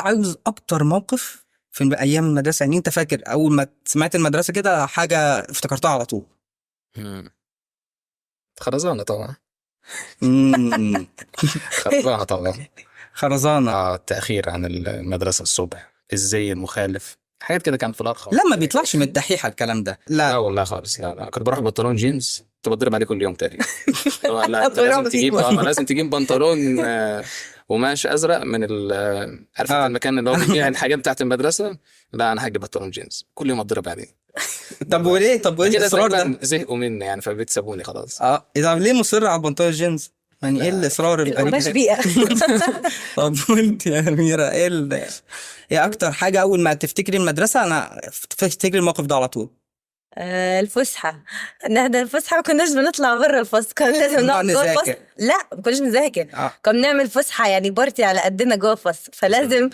عاوز اكتر موقف في ايام المدرسه، يعني انت فاكر اول ما سمعت المدرسه كده حاجه افتكرتها على طول؟ مم. خرزانة طبعا. مم. خرزانة طبعا. خرزانه. التأخير عن المدرسة الصبح، الزي المخالف، حاجات كده كانت في الأرخص. لا ما بيطلعش من الدحيحه الكلام ده، لا لا. والله خالص، لا كنت بروح بنطلون جينز، كنت بضرب عليه كل يوم تقريبا. طبعا لا، أنت بروح لازم تجيب بيه. لازم تجيب بنطلون قماش ازرق من عارف انت اه. المكان اللي هو بيبيع الحاجات بتاعت المدرسه. لا انا هجيب بنطلون جينز كل يوم اتضرب عليه. طب وليه؟ طب وايه كده الاصرار تقريبا ده؟ زهقوا مني يعني، فبيتسابوني خلاص. اه، اذا ليه مصر على البنطلون الجينز؟ يعني ايه لا الاصرار الغريب القماش ده؟ بيئة. طب وانت يا أميرة ايه اكتر حاجة اول ما تفتكري المدرسة انا تفتكري الموقف ده على طول؟ الفسحة، نحضر الفسحة، ما كناش بنطلع برا الفصل، كان لازم نقعد نقعد جوه الفصل. نذاكر. لا ما كناش بنذاكر، اه كنا بنعمل فسحة يعني بارتي على قدنا جوه الفصل، فلازم